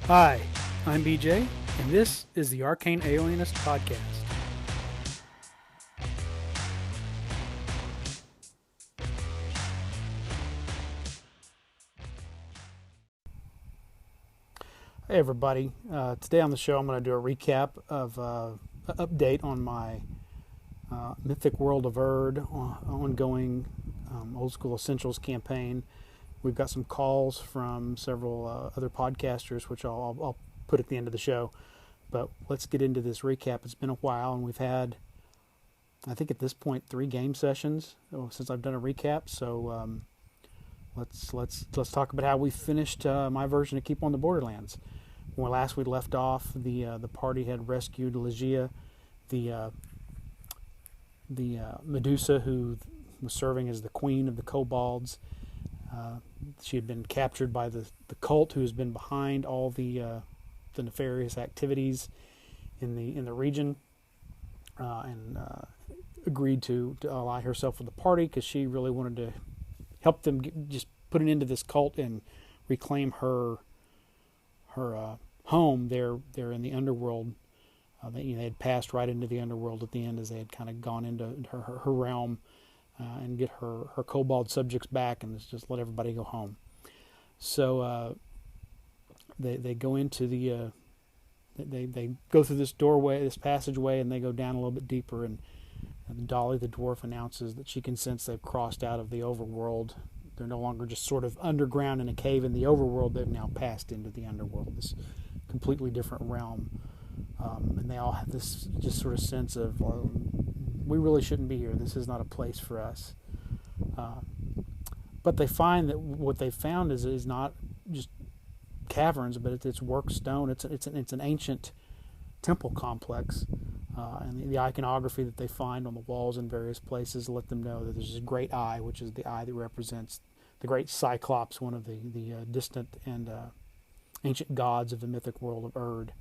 Hi, I'm BJ, and this is the Arcane Alienist Podcast. Hey everybody, today on the show I'm going to do a recap of an update on my Mythic World of Erd ongoing Old School Essentials campaign. We've got some calls from several other podcasters, which I'll put at the end of the show. But let's get into this recap. It's been a while, and we've had, I think at this point, 3 game sessions since I've done a recap. So let's talk about how we finished my version of Keep on the Borderlands. When last we left off, the party had rescued Legia, the Medusa who was serving as the queen of the kobolds. She had been captured by the cult who has been behind all the nefarious activities in the region, and agreed to ally herself with the party because she really wanted to help them just put an end to this cult and reclaim her home there in the underworld. They had passed right into the underworld at the end as they had kind of gone into her realm. And get her kobold subjects back and just let everybody go home. So they go into they go through this doorway, this passageway, and they go down a little bit deeper. And Dolly the dwarf announces that she can sense they've crossed out of the overworld. They're no longer just sort of underground in a cave in the overworld. They've now passed into the underworld, this completely different realm. And they all have this just sort of sense of, we really shouldn't be here. This is not a place for us. But they find that what they found is not just caverns, but it's work stone. It's an ancient temple complex, and the iconography that they find on the walls in various places let them know that there's this great eye, which is the eye that represents the great Cyclops, one of the distant and ancient gods of the mythic world of Erd.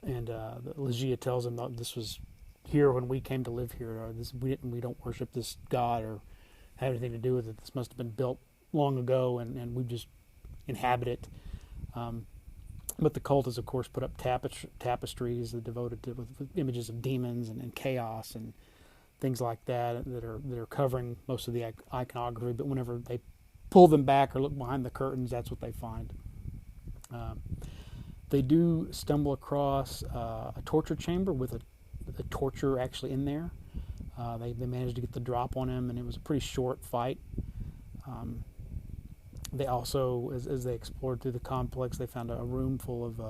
And Legia tells him that this was here when we came to live here. Or we don't worship this god or have anything to do with it. This must have been built long ago, and we just inhabit it. But the cultists, of course, put up tapestries that devoted to with images of demons and chaos and things like that are covering most of the iconography. But whenever they pull them back or look behind the curtains, that's what they find. They do stumble across a torture chamber with a torture actually in there. They managed to get the drop on him, and it was a pretty short fight. They also, as they explored through the complex, they found a room full of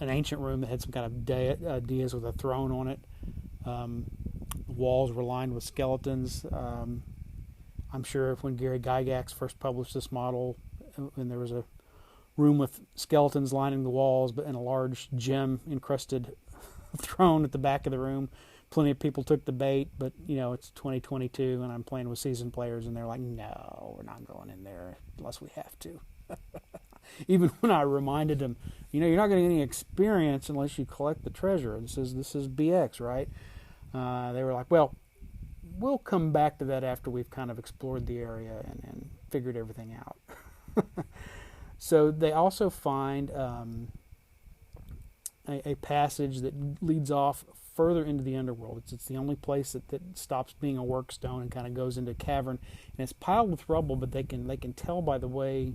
an ancient room that had some kind of dais with a throne on it. The walls were lined with skeletons. I'm sure when Gary Gygax first published this model, and there was a room with skeletons lining the walls, but in a large gem-encrusted throne at the back of the room. Plenty of people took the bait, but it's 2022, and I'm playing with seasoned players, and they're like, "No, we're not going in there unless we have to." Even when I reminded them, you're not going to get any experience unless you collect the treasure. This is BX, right? They were like, "Well, we'll come back to that after we've kind of explored the area and figured everything out." So they also find a passage that leads off further into the underworld. It's the only place that stops being a workstone and kind of goes into a cavern. And it's piled with rubble, but they can tell by the way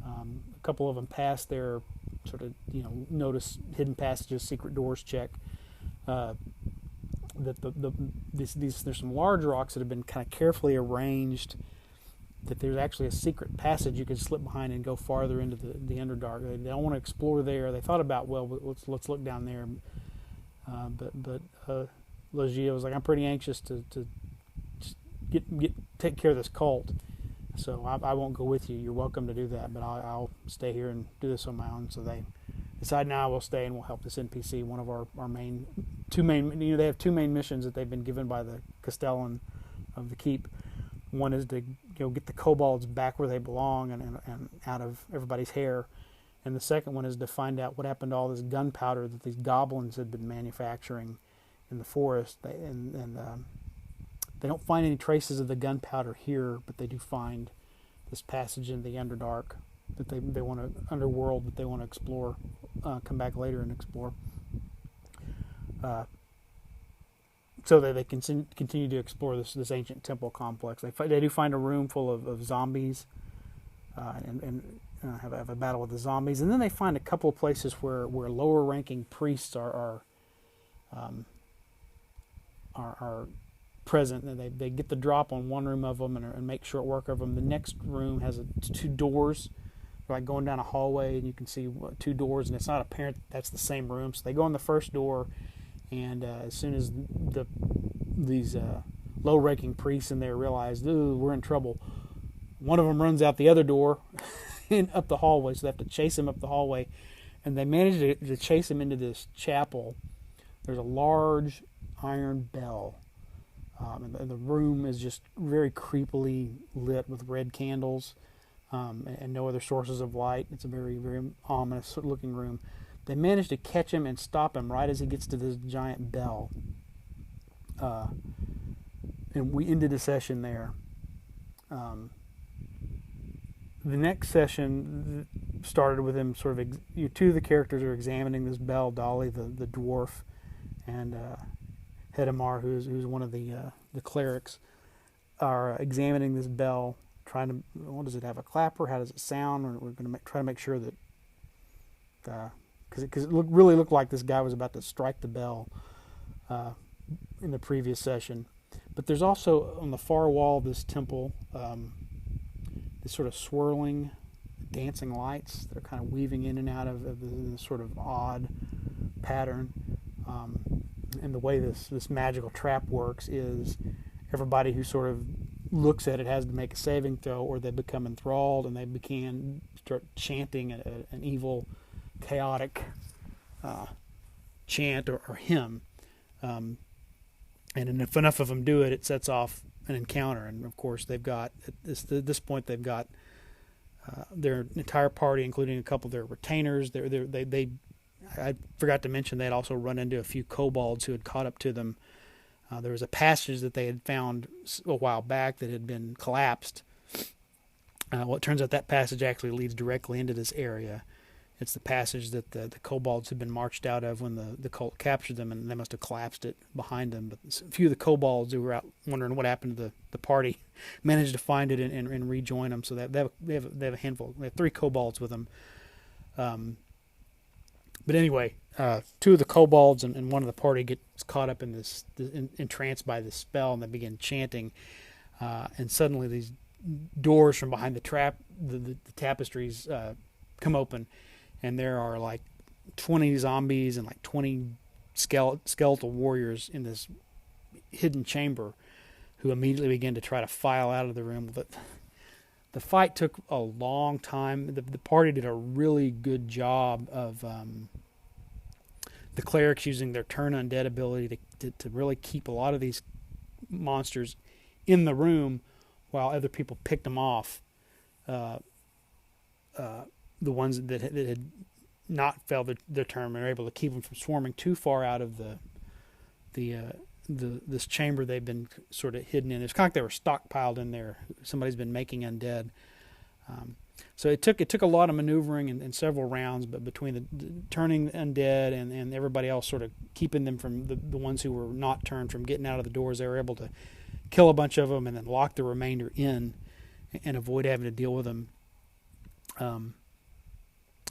a couple of them pass their sort of notice hidden passages, secret doors check. That there's some large rocks that have been kind of carefully arranged. That there's actually a secret passage you could slip behind and go farther into the Underdark. They don't want to explore there. They thought about, let's look down there, but Legia was like, I'm pretty anxious to take care of this cult, so I won't go with you. You're welcome to do that, but I'll stay here and do this on my own. So they decide, now we'll stay and we'll help this NPC. One of our two main, they have 2 main missions that they've been given by the Castellan of the Keep. One is to get the kobolds back where they belong and out of everybody's hair, and the second one is to find out what happened to all this gunpowder that these goblins had been manufacturing in the forest. They don't find any traces of the gunpowder here, but they do find this passage in the Underdark that they want to underworld that they want to explore, come back later and explore. So that they can continue to explore this ancient temple complex. They do find a room full of zombies, and have a battle with the zombies, and then they find a couple of places where lower ranking priests are present, and they get the drop on one room of them and make short work of them. The next room has two doors, like going down a hallway, and you can see two doors, and it's not apparent that's the same room. So they go in the first door, and as soon as these low-ranking priests in there realize, ooh, we're in trouble, one of them runs out the other door and up the hallway, so they have to chase him up the hallway, and they manage to chase him into this chapel. There's a large iron bell, and the room is just very creepily lit with red candles, and no other sources of light. It's a very, very ominous looking room. They manage to catch him and stop him right as he gets to this giant bell, and we ended the session there. The next session started with him sort of, two of the characters are examining this bell. Dolly, the dwarf, and Hedemar, who's one of the clerics, are examining this bell, trying to, well, does it have a clapper? How does it sound? We're going to try to make sure that, because it really looked like this guy was about to strike the bell in the previous session. But there's also on the far wall of this temple this sort of swirling, dancing lights that are kind of weaving in and out of this sort of odd pattern. And the way this magical trap works is everybody who sort of looks at it has to make a saving throw, or they become enthralled and they start chanting an evil, chaotic chant or hymn. And if enough of them do it, it sets off an encounter. And of course, they've got at this point they've got their entire party, including a couple of their retainers. I forgot to mention they had also run into a few kobolds who had caught up to them. There was a passage that they had found a while back that had been collapsed. Well, it turns out that passage actually leads directly into this area. It's the passage that the kobolds had been marched out of when the cult captured them, and they must have collapsed it behind them. But a few of the kobolds who were out wondering what happened to the party managed to find it and rejoin them. So they have a handful. They have 3 kobolds with them. But anyway, 2 of the kobolds and one of the party gets caught up in this entranced by this spell, and they begin chanting. And suddenly these doors from behind the tapestries come open, and there are like 20 zombies and like 20 skeletal warriors in this hidden chamber, who immediately begin to try to file out of the room. But the fight took a long time. The party did a really good job of the clerics using their turn undead ability to really keep a lot of these monsters in the room while other people picked them off. The ones that had not failed their turn were able to keep them from swarming too far out of this chamber they've been sort of hidden in. It's kind of like they were stockpiled in there. Somebody's been making undead. So it took a lot of maneuvering and several rounds, but between the turning undead and everybody else sort of keeping them from the ones who were not turned from getting out of the doors, they were able to kill a bunch of them and then lock the remainder in and avoid having to deal with them.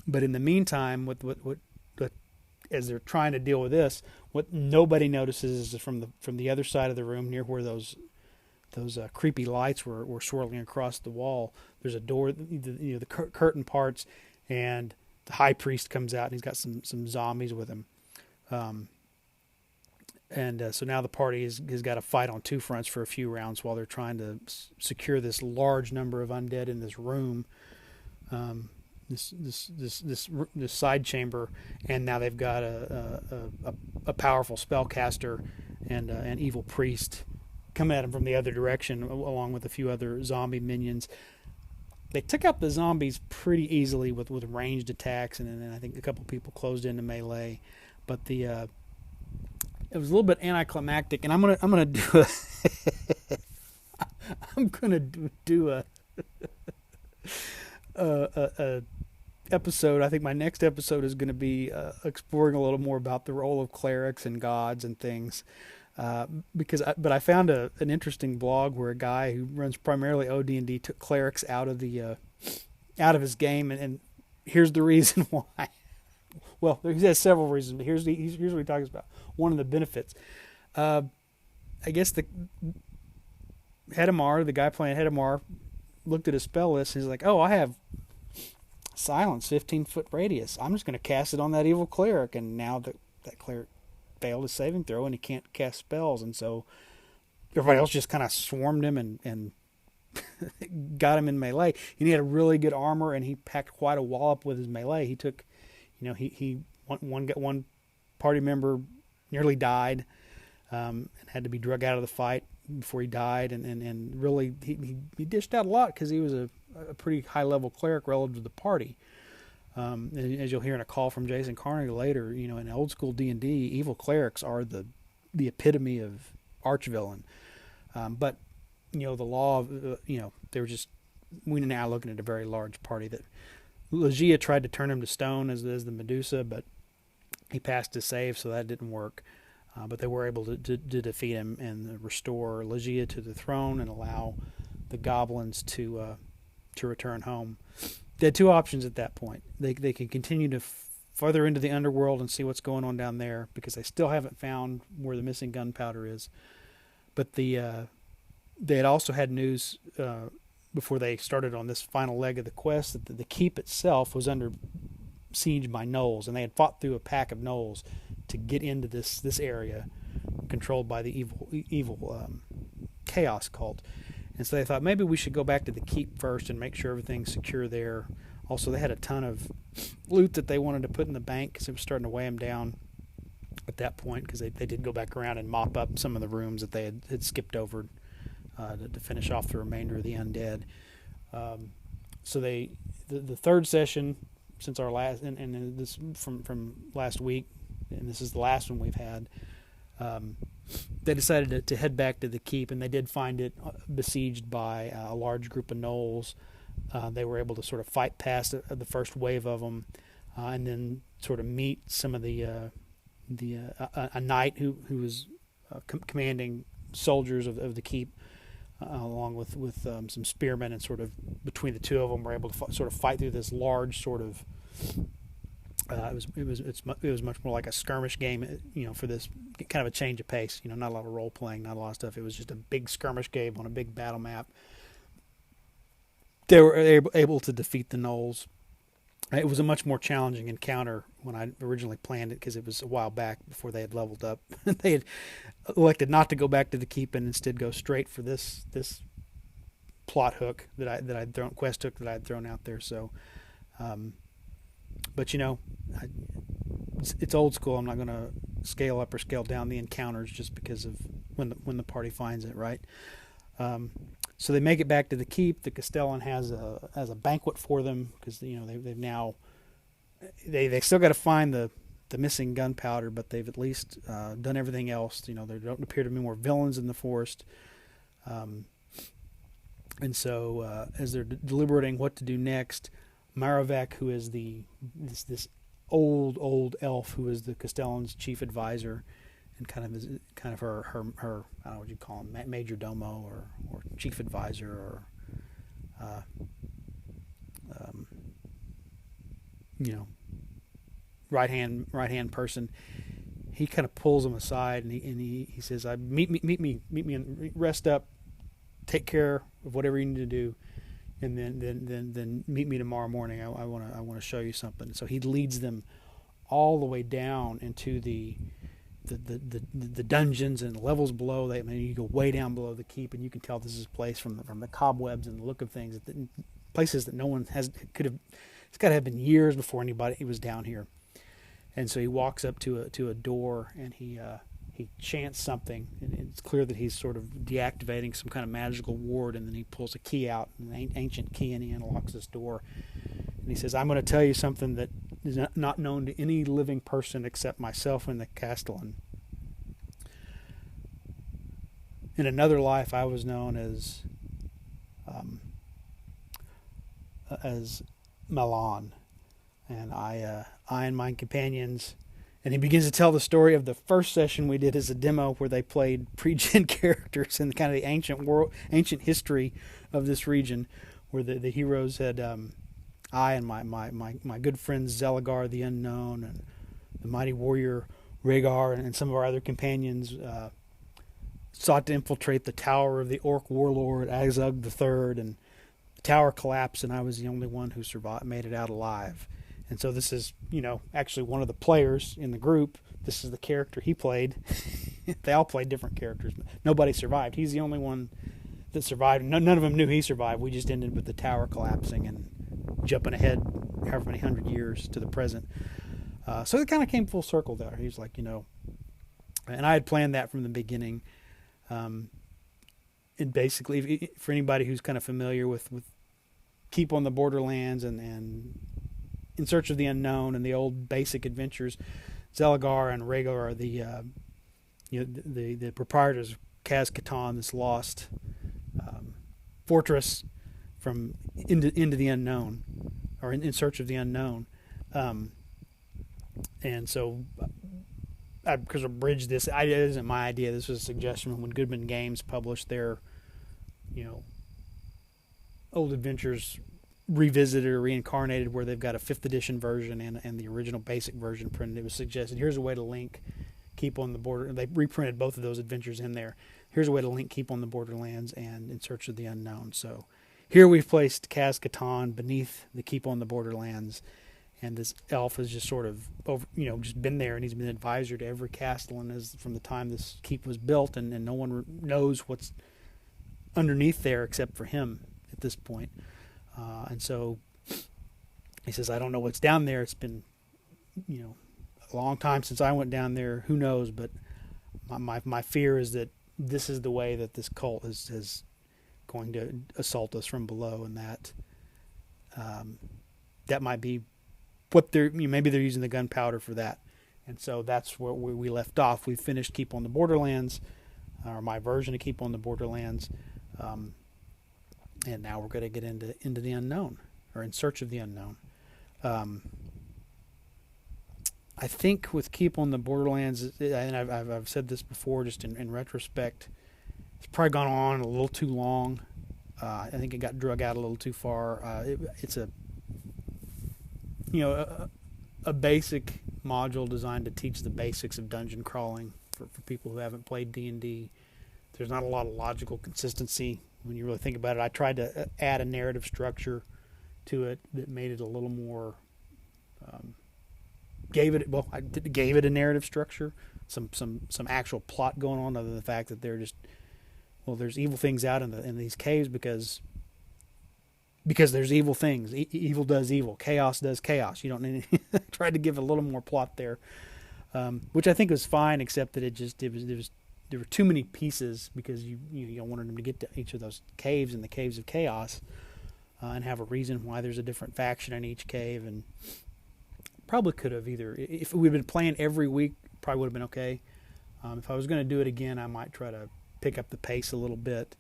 But in the meantime, what as they're trying to deal with this, what nobody notices is from the other side of the room, near where those creepy lights were swirling across the wall, there's a door, the curtain parts, and the high priest comes out, and he's got some zombies with him. So now the party has got to fight on 2 fronts for a few rounds while they're trying to secure this large number of undead in this room. This side chamber, and now they've got a powerful spellcaster and an evil priest coming at them from the other direction, along with a few other zombie minions. They took out the zombies pretty easily with ranged attacks, and then I think a couple people closed into melee. But it was a little bit anticlimactic, and I'm gonna do a episode. I think my next episode is going to be exploring a little more about the role of clerics and gods and things. But I found an interesting blog where a guy who runs primarily OD&D took clerics out of out of his game, and here's the reason why. Well, he has several reasons, but here's what he talks about. One of the benefits. I guess the Hedamar, the guy playing Hedamar, looked at his spell list and he's like, "Oh, I have silence, 15-foot radius. I'm just going to cast it on that evil cleric." And now that cleric failed his saving throw and he can't cast spells, and so everybody else just kind of swarmed him and got him in melee. And he had a really good armor, and he packed quite a wallop with his melee. He took, he one party member nearly died, and had to be drug out of the fight before he died, and really he dished out a lot because he was a pretty high level cleric relative to the party. As you'll hear in a call from Jason Carnegie later, in old school D&D, evil clerics are the epitome of archvillain. But the law of they were just, we're now looking at a very large party. That Legia tried to turn him to stone as the Medusa, but he passed his save, so that didn't work. But they were able to defeat him and restore Legia to the throne and allow the goblins to return home. They had two options at that point. They can continue to further into the underworld and see what's going on down there, because they still haven't found where the missing gunpowder is. But they had also had news before they started on this final leg of the quest that the keep itself was under siege by gnolls, and they had fought through a pack of gnolls to get into this area controlled by the evil chaos cult. And so they thought maybe we should go back to the keep first and make sure everything's secure there. Also, they had a ton of loot that they wanted to put in the bank because it was starting to weigh them down at that point, because they did go back around and mop up some of the rooms that they had skipped over to finish off the remainder of the undead. So the third session since our last, and this from last week, and this is the last one we've had, they decided to head back to the keep, and they did find it besieged by a large group of gnolls. They were able to sort of fight past the first wave of them, and then sort of meet some of a knight who was commanding soldiers of the keep, along with some spearmen, and sort of between the two of them were able to sort of fight through this large sort of. It was much more like a skirmish game, for this kind of a change of pace. Not a lot of role playing, not a lot of stuff. It was just a big skirmish game on a big battle map. They were able to defeat the gnolls. It was a much more challenging encounter when I originally planned it, because it was a while back before they had leveled up. They had elected not to go back to the keep and instead go straight for this plot hook that quest hook that I'd thrown out there. So. But it's old school. I'm not going to scale up or scale down the encounters just because of when the party finds it, right? So they make it back to the keep. The Castellan has a banquet for them, because they've now they still got to find the missing gunpowder, but they've at least done everything else. There don't appear to be more villains in the forest. And so as they're deliberating what to do next, Maravek, who is this old elf who is the Castellan's chief advisor, and kind of her I don't know what you call him, major domo or chief advisor, or right hand person. He kind of pulls him aside and he says, meet me and rest up, take care of whatever you need to do. And then meet me tomorrow morning. I want to show you something. So he leads them all the way down into the dungeons and levels below. You go way down below the keep, and you can tell this is a place from the cobwebs and the look of things, places that no one could have. It's got to have been years before anybody was down here. And so he walks up to a door, and he chants something, and it's clear that he's sort of deactivating some kind of magical ward, and then he pulls a key out, an ancient key, and he unlocks this door. And he says, "I'm going to tell you something that is not known to any living person except myself and the Castellan. In another life, I was known as as Milan, and I and my companions. And he begins to tell the story of the first session we did as a demo where they played pre-gen characters in kind of the ancient history of this region, where the heroes had I and my good friends Zelagar the Unknown and the mighty warrior Rhaegar and some of our other companions sought to infiltrate the tower of the Orc warlord Azug III, and the tower collapsed, and I was the only one who survived, made it out alive. And so this is, actually one of the players in the group. This is the character he played. They all played different characters. Nobody survived. He's the only one that survived. None of them knew he survived. We just ended with the tower collapsing and jumping ahead however many 100 years to the present. So it kind of came full circle there. He's like, and I had planned that from the beginning. And basically, for anybody who's kind of familiar with Keep on the Borderlands and In Search of the Unknown and the old basic adventures, Zelagar and Rhaegar are the proprietors of Kaz-Katan, this lost fortress from into the unknown, or in search of the unknown. And so, because of Bridge, this isn't my idea. This was a suggestion when Goodman Games published their, old adventures revisited or reincarnated, where they've got a 5th edition version and the original basic version printed. It was suggested, here's a way to link Keep on the Border. They reprinted both of those adventures in there. Here's a way to link Keep on the Borderlands and In Search of the Unknown. So here we've placed Kaz-Katan beneath the Keep on the Borderlands, and this elf has just sort of just been there, and he's been advisor to every castellan from the time this keep was built, and no one knows what's underneath there except for him at this point. And so he says, I don't know what's down there. It's been, a long time since I went down there. Who knows? But my fear is that this is the way that this cult is going to assault us from below, and that might be what maybe they're using the gunpowder for that. And so that's where we left off. We finished Keep on the Borderlands, or my version of Keep on the Borderlands. And now we're going to get into the unknown, or In Search of the Unknown. I think with Keep on the Borderlands, and I've said this before, just in retrospect, it's probably gone on a little too long. I think it got drug out a little too far. It's a basic module designed to teach the basics of dungeon crawling for people who haven't played D&D. There's not a lot of logical consistency when you really think about it. I tried to add a narrative structure to it that made it a little more, gave it a narrative structure, some actual plot going on, other than the fact that there's evil things out in these caves because there's evil things. Evil does evil. Chaos does chaos. You don't need tried to give a little more plot there, which I think was fine, except that there were too many pieces, because you wanted them to get to each of those caves and the caves of chaos, and have a reason why there's a different faction in each cave. And probably could have either, if we'd been playing every week, probably would have been okay. If I was going to do it again, I might try to pick up the pace a little bit.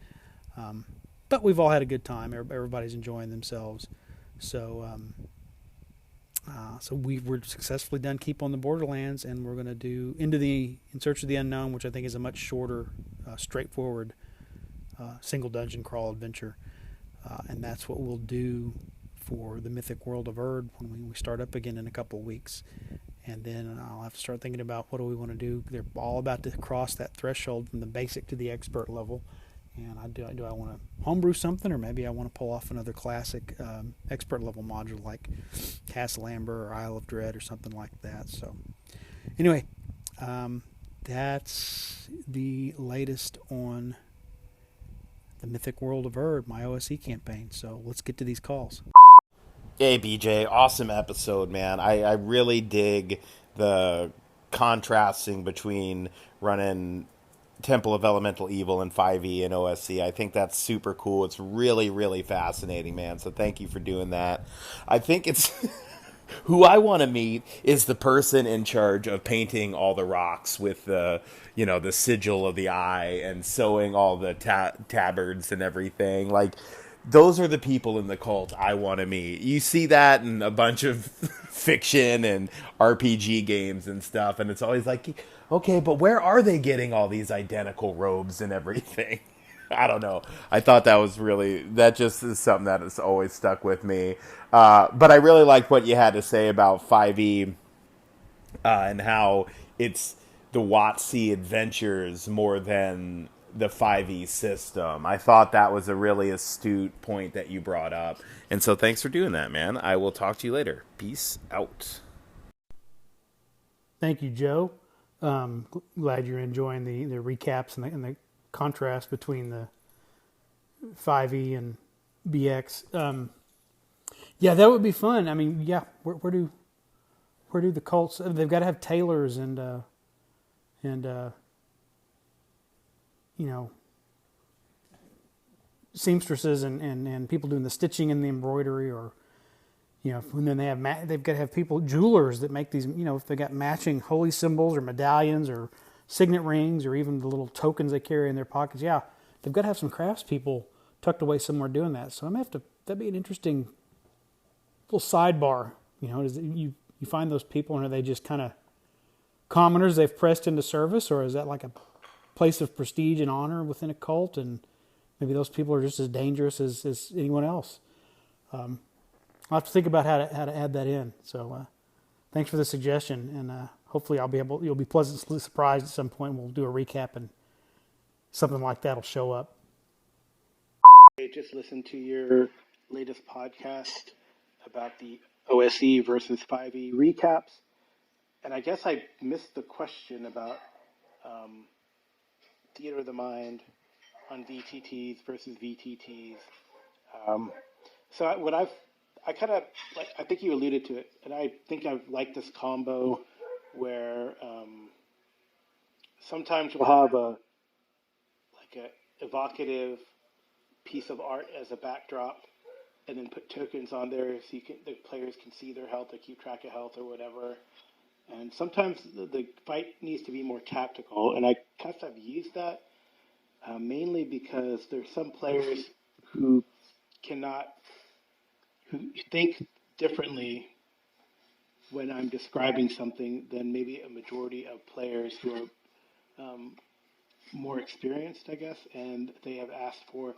But we've all had a good time. Everybody's enjoying themselves. So we're successfully done Keep on the Borderlands, and we're going to do In Search of the Unknown, which I think is a much shorter, straightforward single dungeon crawl adventure. And that's what we'll do for the Mythic World of Erd when we start up again in a couple of weeks. And then I'll have to start thinking about what do we want to do. They're all about to cross that threshold from the basic to the expert level. And do I want to homebrew something, or maybe I want to pull off another classic expert level module like Castle Amber or Isle of Dread or something like that. So anyway, that's the latest on the Mythic World of Erd, my OSE campaign. So let's get to these calls. Hey, BJ, awesome episode, man. I really dig the contrasting between running Temple of Elemental Evil and 5e and OSC. I think that's super cool. It's really, really fascinating, man. So thank you for doing that. I think it's who I want to meet is the person in charge of painting all the rocks with the sigil of the eye and sewing all the tabards and everything. Like, those are the people in the cult I want to meet. You see that in a bunch of fiction and RPG games and stuff, and it's always like, okay, but where are they getting all these identical robes and everything? I don't know. I thought that just is something that has always stuck with me. But I really liked what you had to say about 5e and how it's the WotC adventures more than the 5e system. I thought that was a really astute point that you brought up. And so thanks for doing that, man. I will talk to you later. Peace out. Thank you, Joe. Glad you're enjoying the recaps and the contrast between the 5e and BX. Yeah, that would be fun. I mean, yeah, where do the cults? They've got to have tailors and you know, seamstresses and people doing the stitching and the embroidery, or and then they've got to have jewelers that make these. If they got matching holy symbols or medallions or signet rings or even the little tokens they carry in their pockets. Yeah, they've got to have some craftspeople tucked away somewhere doing that. So I'm gonna have to. That'd be an interesting little sidebar. Is it, you find those people, and are they just kind of commoners they've pressed into service, or is that like a place of prestige and honor within a cult, and maybe those people are just as dangerous as anyone else? I'll have to think about how to add that in. So thanks for the suggestion, and hopefully you'll be pleasantly surprised at some point. We'll do a recap and something like that will show up. I just listened to your latest podcast about the OSE versus 5e recaps, and I guess I missed the question about theater of the mind on VTTs versus VTTs. I kind of like. I think you alluded to it, and I think I've liked this combo where sometimes you'll have a evocative piece of art as a backdrop, and then put tokens on there so the players can see their health or keep track of health or whatever. And sometimes the fight needs to be more tactical, and I kind of used that mainly because there's some players who think differently when I'm describing something than maybe a majority of players who are more experienced, I guess, and they have asked for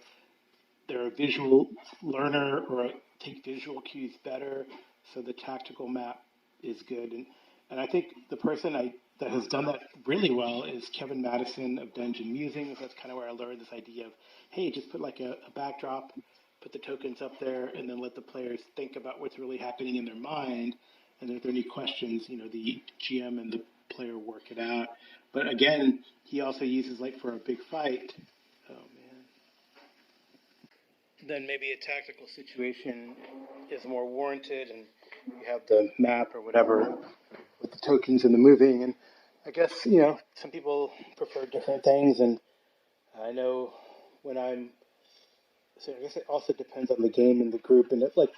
they're a visual learner or take visual cues better, so the tactical map is good. And I think the person that has done that really well is Kevin Madison of Dungeon Musings. That's kind of where I learned this idea of, hey, just put like a backdrop, put the tokens up there, and then let the players think about what's really happening in their mind. And if there are any questions, the GM and the player work it out. But again, he also uses like for a big fight. Oh man. Then maybe a tactical situation is more warranted, and you have the map or whatever with the tokens and the moving. And I guess some people prefer different things, and I know when so I guess it also depends on the game and the group. And like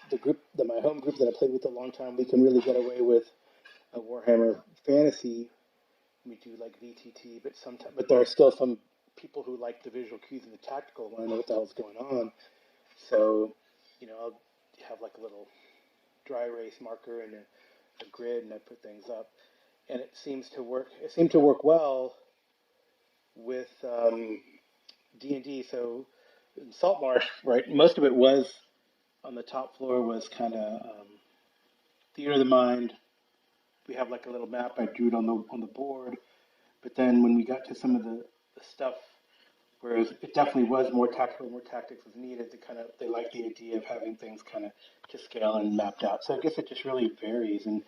my home group that I played with a long time, we can really get away with a Warhammer Fantasy. We do like VTT, but there are still some people who like the visual cues and the tactical want to know what the hell's going on. So, I'll have like a little dry erase marker and a grid, and I put things up, and it seemed to work well with D&D. So in Saltmarsh, right, most of it was on the top floor was kind of theater of the mind. We have like a little map. I drew it on the board, but then when we got to some of the stuff, whereas it definitely was more tactical, more tactics was needed. They like the idea of having things kind of to scale and mapped out. So I guess it just really varies, and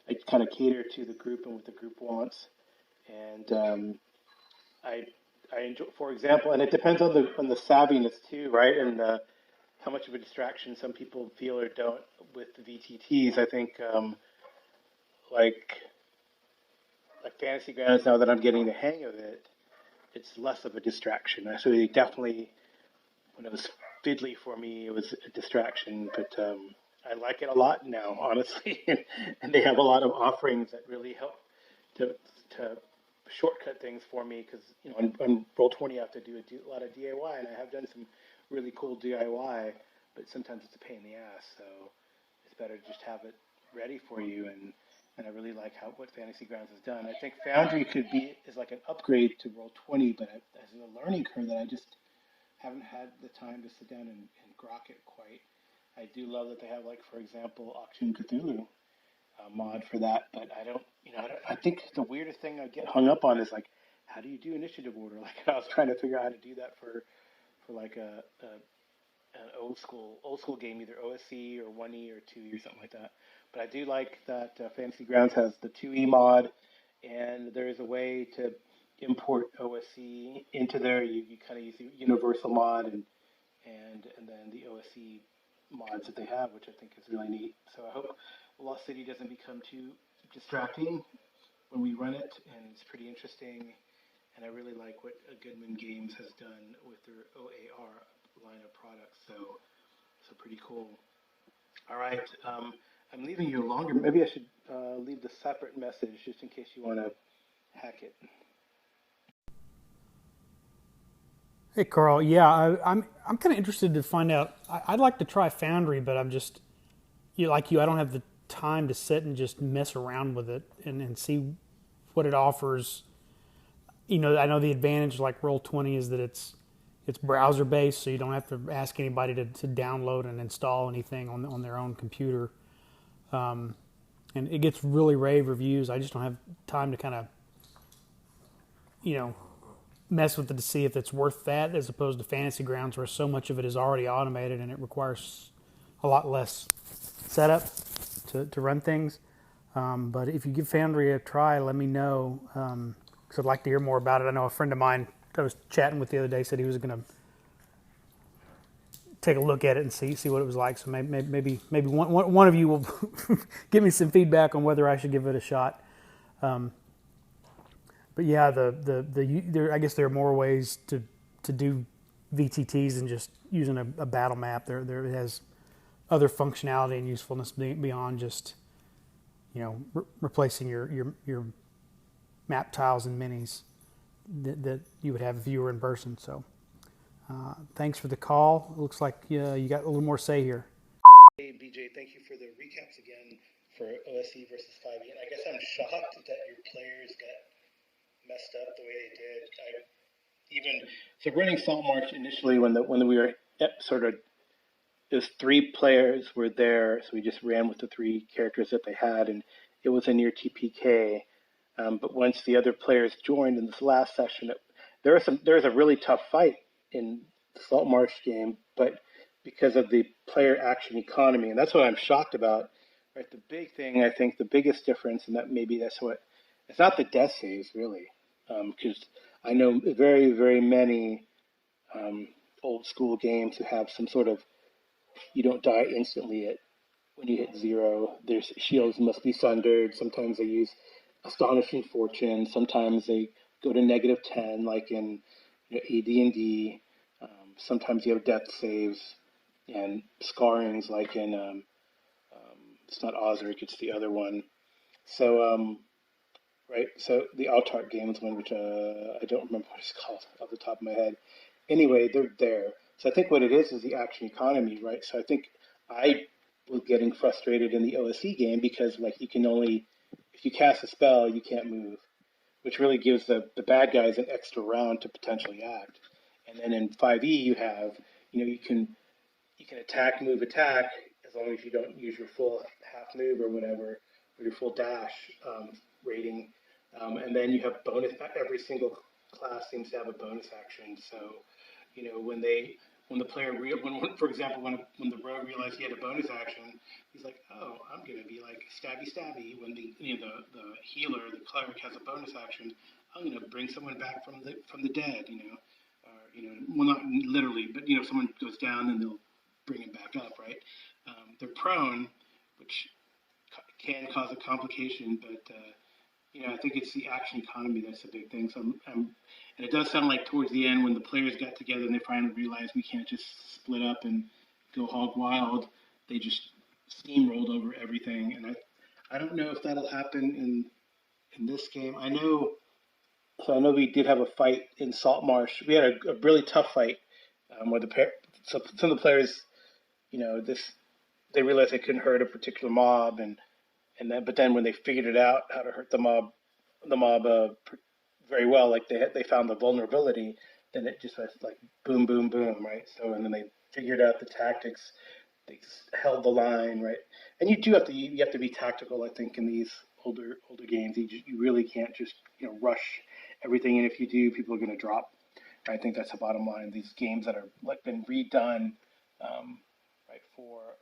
I kind of cater to the group and what the group wants. And I enjoy, for example, and it depends on the savviness too, right? And how much of a distraction some people feel or don't with the VTTs. I think like Fantasy Grounds, now that I'm getting the hang of it, it's less of a distraction. So they definitely, when it was fiddly for me, it was a distraction. But I like it a lot now, honestly. And they have a lot of offerings that really help to shortcut things for me, because on Roll20 I have to do a lot of DIY, and I have done some really cool DIY, but sometimes it's a pain in the ass. So it's better to just have it ready for you. And I really like what Fantasy Grounds has done. I think Foundry is like an upgrade to Roll20, but as a learning curve that I just haven't had the time to sit down and grok it quite. I do love that they have, like, for example, Auction Cthulhu mod for that, but I think the weirdest thing I get hung up on is, like, how do you do initiative order? Like, I was trying to figure out how to do that for like an old school game, either OSC or 1E or 2E or something like that. But I do like that Fantasy Grounds has the 2E mod, and there is a way to import OSC into there. You kind of use the universal mod and then the OSC mods that they have, which I think is really neat. So I hope Lost City doesn't become too distracting when we run it, and it's pretty interesting. And I really like what Goodman Games has done with their OAR line of products. So pretty cool. All right, I'm leaving you longer. Maybe I should leave the separate message just in case you want to hack it. Hey, Karl. Yeah, I'm kind of interested to find out. I'd like to try Foundry, but I'm just like you. I don't have the time to sit and just mess around with it and see what it offers. I know the advantage, like Roll20, is that it's browser based, so you don't have to ask anybody to download and install anything on their own computer. And it gets really rave reviews. I just don't have time to kind of mess with it to see if it's worth that, as opposed to Fantasy Grounds, where so much of it is already automated and it requires a lot less setup to run things. But if you give Foundry a try, let me know, because I'd like to hear more about it. I know a friend of mine I was chatting with the other day said he was going to take a look at it and see what it was like. So maybe one of you will give me some feedback on whether I should give it a shot. But yeah, I guess there are more ways to do VTTs than just using a battle map. There it has other functionality and usefulness beyond just replacing your map tiles and minis that you would have if you were in person. So thanks for the call. It looks like you got a little more say here. Hey BJ, thank you for the recaps again for OSE versus 5e. And I guess I'm shocked that your players got messed up the way they did. So running Salt March initially when we were sort of, those 3 players were there, so we just ran with the 3 characters that they had, and it was a near TPK. But once the other players joined in this last session, there was a really tough fight in the Salt March game, but because of the player action economy, and that's what I'm shocked about. Right, the big thing, I think, the biggest difference, and that maybe that's what it's not the death saves really, because I know very, very many old school games who have some sort of, you don't die instantly when you hit 0. Their shields must be sundered. Sometimes they use Astonishing Fortune. Sometimes they go to -10, like in AD&D. Sometimes you have death saves and scarrings, like in it's not Osric, it's the other one. So right, so the Autark games one, which I don't remember what it's called off the top of my head. Anyway, they're there. So I think what it is the action economy, right? So I think I was getting frustrated in the OSC game because, like, you can only, if you cast a spell, you can't move, which really gives the bad guys an extra round to potentially act. And then in 5e, you have, you can attack, move, attack, as long as you don't use your full half move or whatever, or your full dash rating. And then you have bonus. Every single class seems to have a bonus action. So, when the player, for example, when the rogue realized he had a bonus action, he's like, oh, I'm going to be like stabby. When the healer, the cleric, has a bonus action, I'm going to bring someone back from the dead. Well, not literally, but someone goes down and they'll bring him back up, right? They're prone, which can cause a complication, but I think it's the action economy that's the big thing. So, and it does sound like towards the end when the players got together and they finally realized we can't just split up and go hog wild, they just steamrolled over everything. And I don't know if that'll happen in this game. I know we did have a fight in Salt Marsh. We had a really tough fight where the so some of the players, they realized they couldn't hurt a particular mob, but then when they figured it out how to hurt the mob very well, like they found the vulnerability, then it just was like boom, boom, boom, right? So and then they figured out the tactics, they held the line, right? And you have to be tactical, I think, in these older games. You really can't just rush everything, and if you do, people are going to drop. I think that's the bottom line. These games that are like been redone, right, for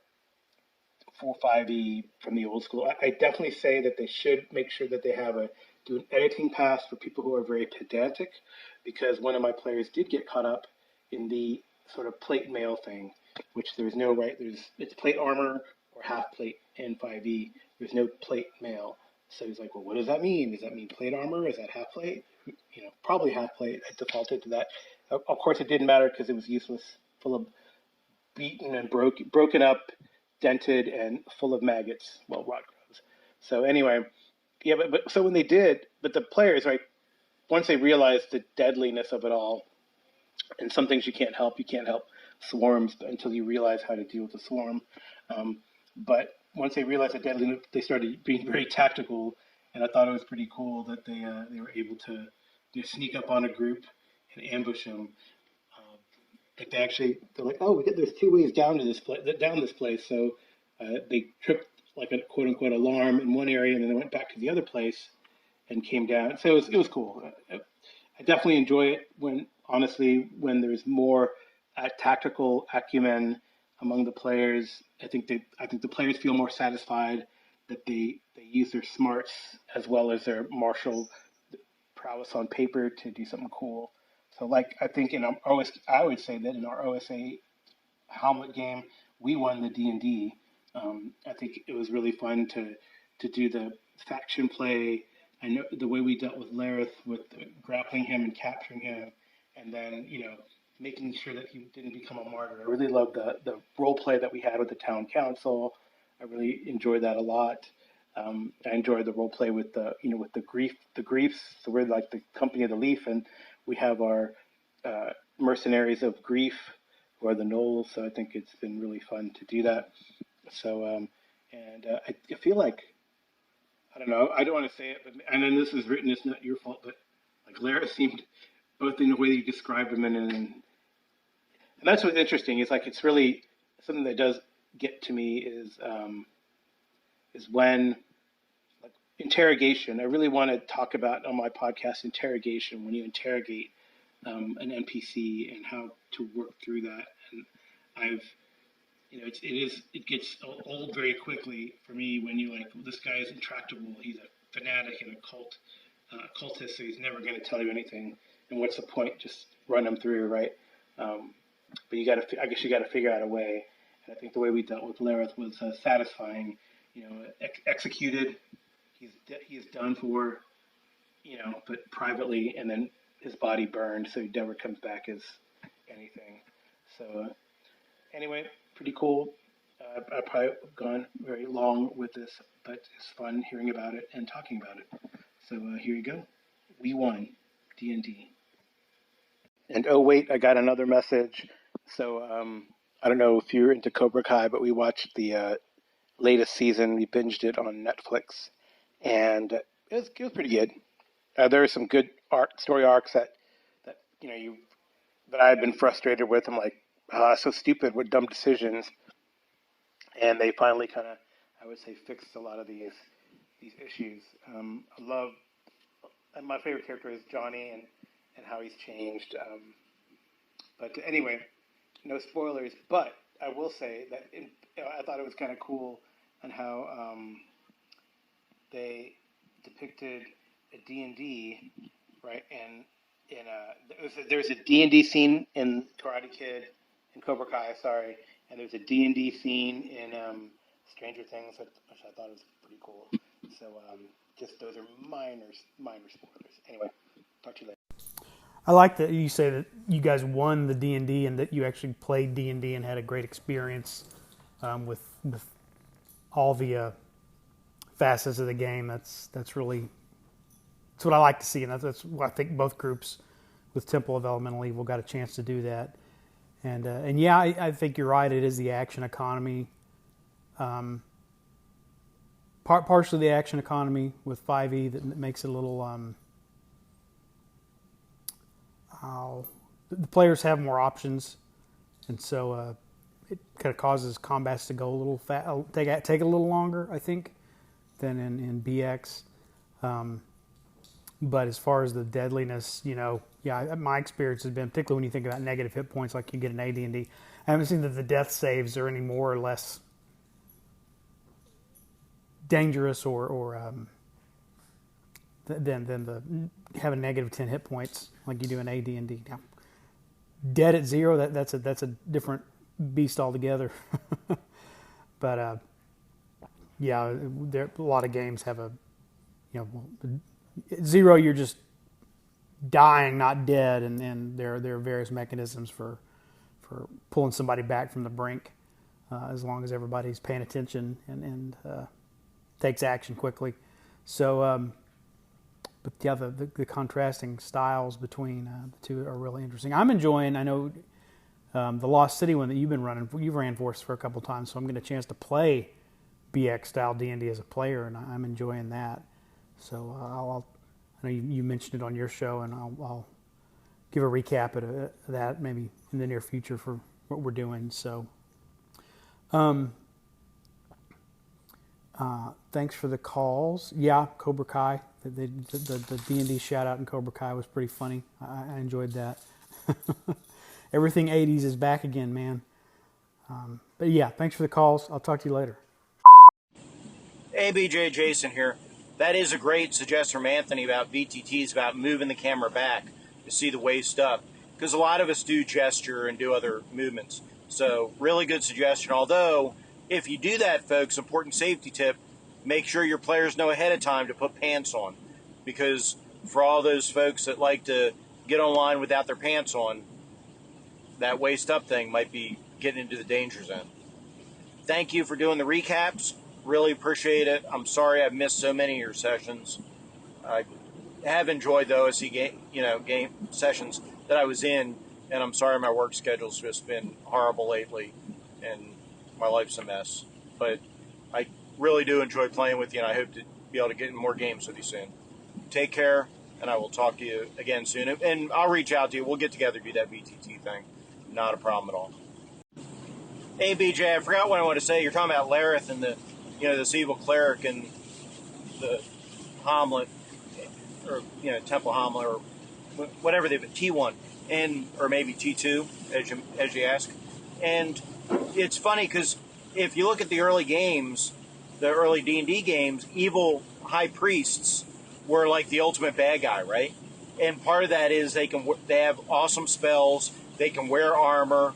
5e from the old school. I definitely say that they should make sure that they do an editing pass for people who are very pedantic, because one of my players did get caught up in the sort of plate mail thing, which there's no right. It's plate armor or half plate in 5e. There's no plate mail. So he's like, well, what does that mean? Does that mean plate armor? Is that half plate? Probably half plate. I defaulted to that. Of course, it didn't matter because it was useless, full of beaten and broken up, dented, and full of maggots. Well, rot grubs. So anyway, yeah, but so when they did, but the players, right, once they realized the deadliness of it all, and some things you can't help swarms until you realize how to deal with the swarm. But once they realized the deadliness, they started being very tactical, and I thought it was pretty cool that they were able to sneak up on a group and ambush them. Like they're like, oh, there's two ways down this place. So they tripped like a quote unquote alarm in one area, and then they went back to the other place and came down. So it was cool. I definitely enjoy it when there's more tactical acumen among the players. I think the players feel more satisfied that they use their smarts as well as their martial prowess on paper to do something cool. So, like, I think I would say that in our OSA Hamlet game, we won the D&D. I think it was really fun to do the faction play. I know the way we dealt with Lareth, with grappling him and capturing him, and then making sure that he didn't become a martyr. I really loved the role play that we had with the town council. I really enjoyed that a lot. I enjoyed the role play with the griefs. So we're like the company of the leaf, and we have our mercenaries of grief, who are the gnolls. So I think it's been really fun to do that. So I feel like, I don't know, I don't want to say it, but and then this is written, it's not your fault, but like Lara seemed, both in the way that you described him and that's what's interesting. It's like it's really something that does get to me is when like interrogation. I really want to talk about on my podcast interrogation, when you interrogate an NPC and how to work through that. And it gets old very quickly for me when you like, well, this guy is intractable. He's a fanatic and a cultist, so he's never going to tell you anything. And what's the point? Just run him through, right? But I guess you got to figure out a way. And I think the way we dealt with Lareth was satisfying. Executed. He's done for. But privately, and then his body burned, so he never comes back as anything. So anyway, pretty cool. I've probably gone very long with this, but it's fun hearing about it and talking about it. So here you go. We won D&D. And oh wait, I got another message. So I don't know if you're into Cobra Kai, but we watched the latest season. We binged it on Netflix, and it was pretty good. There are some good story arcs that I had been frustrated with. I'm like, so stupid, what dumb decisions. And they finally kind of, I would say, fixed a lot of these issues. I love, and my favorite character is Johnny and how he's changed. But anyway, no spoilers. But I will say that I thought it was kind of cool on how they depicted a D&D, right? And there's a D&D scene in Karate Kid, in Cobra Kai, sorry, and there's a D&D scene in Stranger Things, which I thought was pretty cool. So just those are minor spoilers. Anyway, talk to you later. I like that you say that you guys won the D&D and that you actually played D&D and had a great experience with all the facets of the game. That's what I like to see, and that's what I think both groups with Temple of Elemental Evil got a chance to do that. And yeah, I think you're right. It is the action economy. Partially the action economy with 5e that makes it a little. The players have more options, and so it kind of causes combats to go a little take a little longer, I think, than in BX. But as far as the deadliness, my experience has been, particularly when you think about negative hit points, like you get an AD&D, I haven't seen that the death saves are any more or less dangerous or than the having negative 10 hit points like you do in AD&D. Now, dead at 0, that's a different beast altogether. But there a lot of games have a 0, you're just dying, not dead, and there are various mechanisms for pulling somebody back from the brink, as long as everybody's paying attention and takes action quickly. So, but yeah, the contrasting styles between the two are really interesting. I'm enjoying. I know the Lost City one that you've ran for us for a couple times, so I'm getting a chance to play BX style D&D as a player, and I'm enjoying that. So I know you mentioned it on your show, and I'll give a recap of that maybe in the near future for what we're doing. So, thanks for the calls. Yeah, Cobra Kai. The D&D shout out in Cobra Kai was pretty funny. I enjoyed that. Everything 80s is back again, man. But yeah, thanks for the calls. I'll talk to you later. Hey, BJ, Jason here. That is a great suggestion from Anthony about VTTs, about moving the camera back to see the waist up. Because a lot of us do gesture and do other movements. So, really good suggestion. Although, if you do that, folks, important safety tip, make sure your players know ahead of time to put pants on. Because for all those folks that like to get online without their pants on, that waist up thing might be getting into the danger zone. Thank you for doing the recaps. Really appreciate it. I'm sorry I've missed so many of your sessions. I have enjoyed the OSC game sessions that I was in, and I'm sorry my work schedule's just been horrible lately, and my life's a mess. But I really do enjoy playing with you, and I hope to be able to get in more games with you soon. Take care, and I will talk to you again soon. And I'll reach out to you. We'll get together, do that VTT thing. Not a problem at all. Hey, BJ, I forgot what I want to say. You're talking about Lareth and this evil cleric and the Hamlet, or Temple Hamlet, or whatever they've been, T1 or maybe T2, as you ask. And it's funny because if you look at the early games, the early D&D games, evil high priests were like the ultimate bad guy, right? And part of that is they have awesome spells, they can wear armor,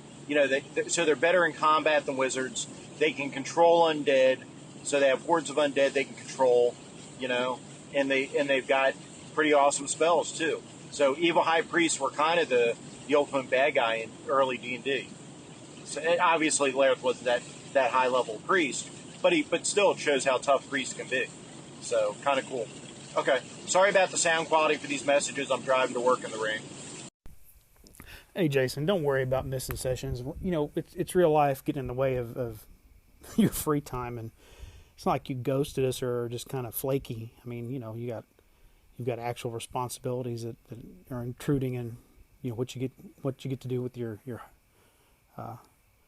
so they're better in combat than wizards. They can control undead. So they have hordes of undead they can control, and they've got pretty awesome spells too. So evil high priests were kind of the ultimate bad guy in early D&D. So obviously Lareth wasn't that high level priest, but still it shows how tough priests can be. So kind of cool. Okay, sorry about the sound quality for these messages. I'm driving to work in the rain. Hey Jason, don't worry about missing sessions. It's real life getting in the way of your free time, and it's not like you ghosted us or just kind of flaky. I mean, you've got actual responsibilities that are intruding in, what you get to do with your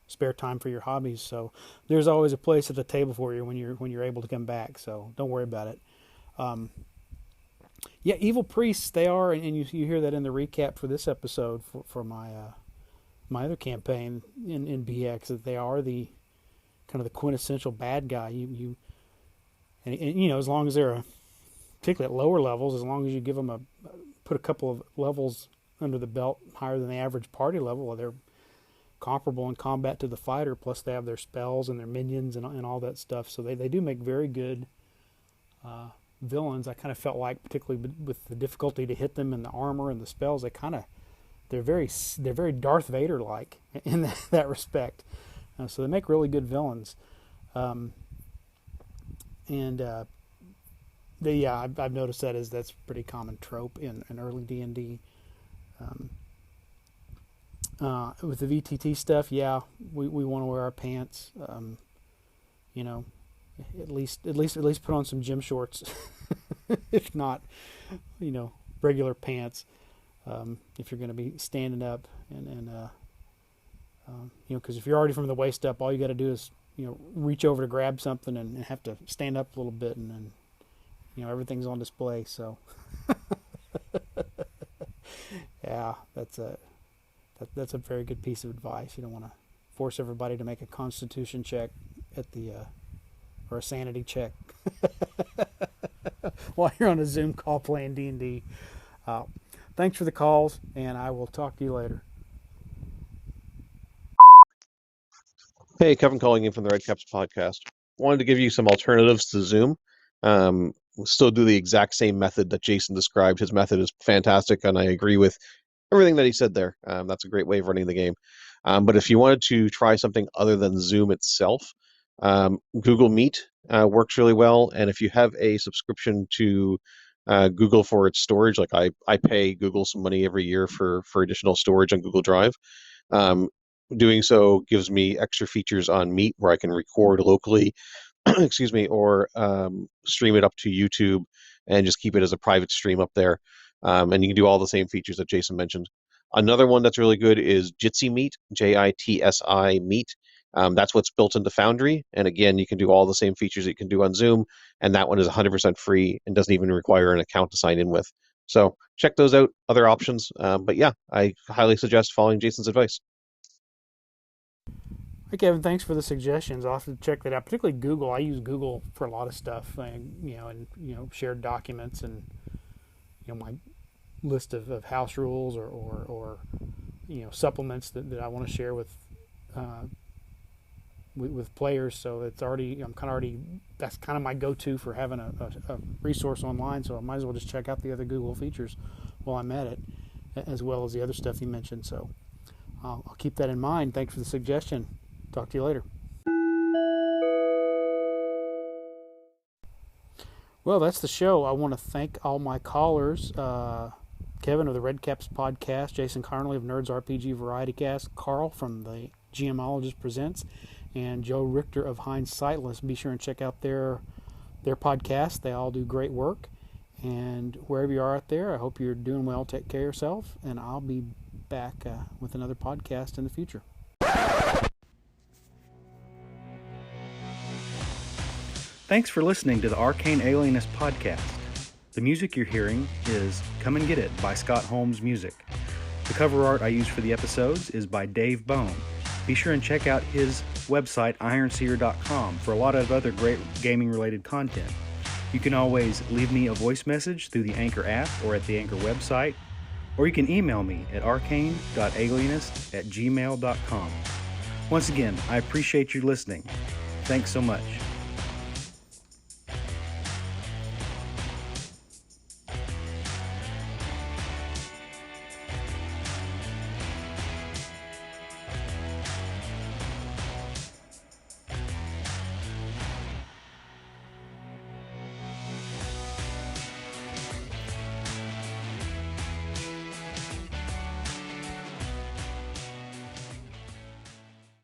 spare time for your hobbies. So there's always a place at the table for you when you're able to come back. So don't worry about it. Yeah, evil priests they are, and you hear that in the recap for this episode for my my other campaign in BX, that they are the kind of the quintessential bad guy. And as long as they're particularly at lower levels, as long as you give them put a couple of levels under the belt higher than the average party level, they're comparable in combat to the fighter. Plus, they have their spells and their minions and all that stuff. So they do make very good villains. I kind of felt like, particularly with the difficulty to hit them and the armor and the spells, they're very Darth Vader like in that respect. So they make really good villains. I've noticed that's a pretty common trope in early D&D. With the VTT stuff, yeah, we want to wear our pants. You know, at least put on some gym shorts, if not, you know, regular pants. If you're going to be standing up and you know, because if you're already from the waist up, all you got to do is, you know, reach over to grab something and have to stand up a little bit, and then, you know, everything's on display. So, yeah, that's a very good piece of advice. You don't want to force everybody to make a constitution check at the or a sanity check while you're on a Zoom call playing D&D. Thanks for the calls, and I will talk to you later. Hey, Kevin calling in from the Redcaps Podcast. Wanted to give you some alternatives to Zoom. We'll still do the exact same method that Jason described. His method is fantastic, and I agree with everything that he said there. That's a great way of running the game. But if you wanted to try something other than Zoom itself, Google Meet works really well. And if you have a subscription to Google for its storage, like I pay Google some money every year for additional storage on Google Drive. Doing so gives me extra features on Meet where I can record locally, excuse me, or stream it up to YouTube and just keep it as a private stream up there. And you can do all the same features that Jason mentioned. Another one that's really good is Jitsi Meet, Jitsi Meet. That's what's built into Foundry. And again, you can do all the same features that you can do on Zoom. And that one is 100% free and doesn't even require an account to sign in with. So check those out, other options. But yeah, I highly suggest following Jason's advice. Hey Kevin, thanks for the suggestions. I'll have to check that out. Particularly Google. I use Google for a lot of stuff, you know, shared documents and, you know, my list of house rules or you know, supplements that I want to share with players. So it's already, that's kind of my go-to for having a resource online. So I might as well just check out the other Google features while I'm at it, as well as the other stuff you mentioned. So I'll keep that in mind. Thanks for the suggestion. Talk to you later. Well, that's the show. I want to thank all my callers. Kevin of the Redcaps Podcast, Jason Carnley of Nerds RPG Variety Cast, Karl from the GMologist Presents, and Joe Richter of Hindsightless. Be sure and check out their podcast. They all do great work. And wherever you are out there, I hope you're doing well. Take care of yourself. And I'll be back with another podcast in the future. Thanks for listening to the Arcane Alienist podcast. The music you're hearing is Come and Get It by Scott Holmes Music. The cover art I use for the episodes is by Dave Bone. Be sure and check out his website, ironseer.com, for a lot of other great gaming-related content. You can always leave me a voice message through the Anchor app or at the Anchor website, or you can email me at arcane.alienist@gmail.com. Once again, I appreciate you listening. Thanks so much.